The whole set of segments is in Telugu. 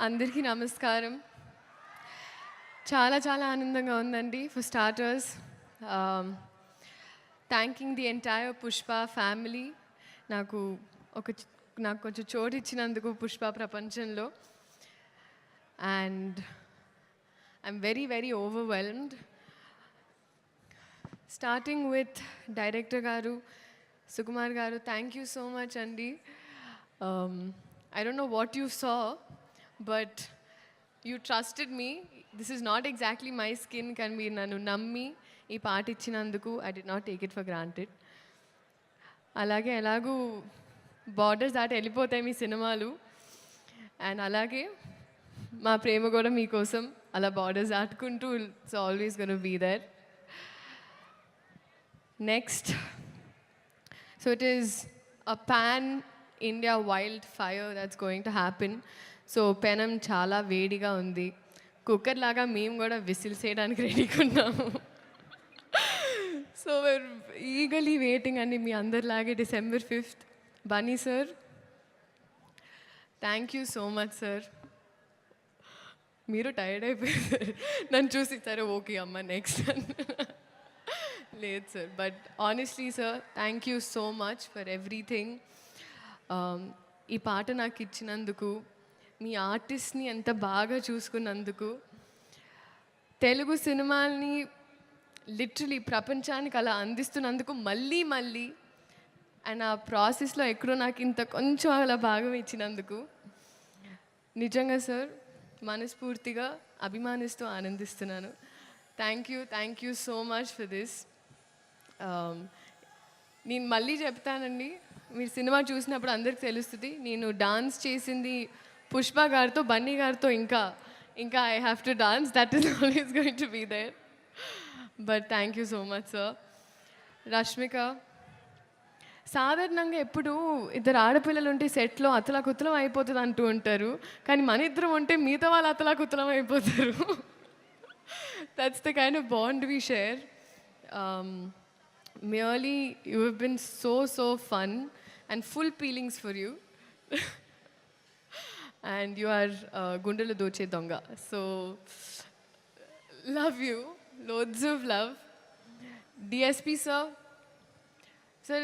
అందరికీ నమస్కారం. చాలా చాలా ఆనందంగా ఉందండి. For starters thanking the entire Pushpa family నాకు కొంచెం చోటు ఇచ్చినందుకు పుష్ప ప్రపంచంలో. And I'm very very overwhelmed. Starting with director గారు సుకుమార్ గారు, థ్యాంక్ యూ సో మచ్ అండి. I don't know what you saw, but you trusted me. This is not exactly my skin. Can be nanu nammi ee part ichinanduku I did not take it for granted. Alage elagu borders daati ellipotayi mee cinemalu, and alage ma prema kuda mee kosam ala borders daatukuntu it's always going to be there. Next, so it is a pan India wildfire that's going to happen. So పెనం చాలా వేడిగా ఉంది. కుక్కర్ లాగా మేము కూడా విసిల్ చేయడానికి రెడీగా ఉన్నాము. సో we're eagerly waiting అండి మీ అందరిలాగే December 5th. Bunny sir, thank you so much sir. మీరు టైర్డ్ అయిపోయారు నన్ను చూసి, సరే ఓకే అమ్మ నెక్స్ట్ లేదు sir. But honestly sir, thank you so much for everything. ఈ పాట నాకు ఇచ్చినందుకు, మీ ఆర్టిస్ట్ని ఎంత బాగా చూసుకున్నందుకు, తెలుగు సినిమాల్ని లిటరలీ ప్రపంచానికి అలా అందిస్తున్నందుకు మళ్ళీ మళ్ళీ, అండ్ ఆ ప్రాసెస్లో ఎక్కడో నాకు ఇంత కొంచెం అలా భాగం ఇచ్చినందుకు నిజంగా సార్ మనస్ఫూర్తిగా అభిమానిస్తూ ఆనందిస్తున్నాను. Thank you so much for this. నేను మళ్ళీ చెప్తానండి, మీరు సినిమా చూసినప్పుడు అందరికి తెలుస్తుంది నేను డాన్స్ చేసింది పుష్ప గారితో, బన్నీ గారితో. ఇంకా I have to dance, that is always going to be there. But thank you so much sir. Rashmika, సాధారణంగా ఎప్పుడు ఇద్దరు ఆడపిల్లలు ఉంటే సెట్లో అతలాకుతలం అయిపోతుంది అంటూ ఉంటారు, కానీ మన ఇద్దరం ఉంటే మిగతా వాళ్ళు అతలాకుతలం అయిపోతారు. That's the kind of bond we share. Merely, you have been so fun and full feelings for you. And you are Gundala Doche Donga. So, love you. Loads of love. DSP sir. Sir,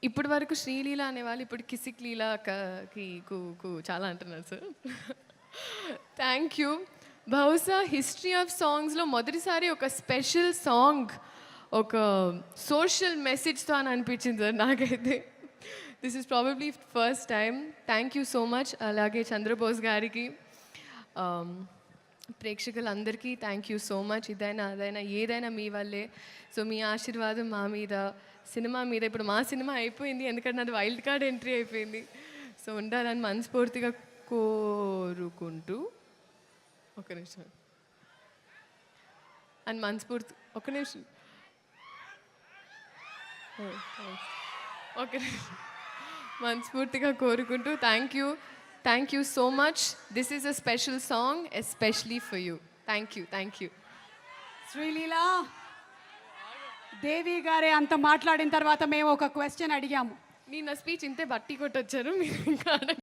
ఇప్పటి వరకు శ్రీలీల అనేవాళ్ళు ఇప్పుడు కిసిక్ లీలాకి చాలా అంటున్నారు సార్. Thank you. బహుశా హిస్టరీ ఆఫ్ సాంగ్స్లో మొదటిసారి ఒక స్పెషల్ సాంగ్ ఒక సోషల్ మెసేజ్తో అని అనిపించింది సార్ నాకైతే. This is probably first time. Thank you so much. అలాగే చంద్రబోస్ గారికి, ప్రేక్షకులందరికీ థ్యాంక్ యూ సో మచ్. ఇదైనా అదైనా ఏదైనా మీ వల్లే. సో మీ ఆశీర్వాదం మా మీద, సినిమా మీద. ఇప్పుడు మా సినిమా అయిపోయింది, ఎందుకంటే నాది వైల్డ్ కార్డ్ ఎంట్రీ అయిపోయింది. సో ఉండాలని మనస్ఫూర్తిగా కోరుకుంటూ, ఒక నిమిషం అని మనస్ఫూర్తి, ఒక నిమిషం ఓకే, మనస్ఫూర్తిగా కోరుకుంటూ thank you so much. This is a special song especially for you. Thank you. Sreeleela Devi గారే అంత మాట్లాడిన తర్వాత మేము ఒక క్వశ్చన్ అడిగాము. నేను నా స్పీచ్ ఇంతే బట్టి కొట్టొచ్చారు, మీరు ఇంకా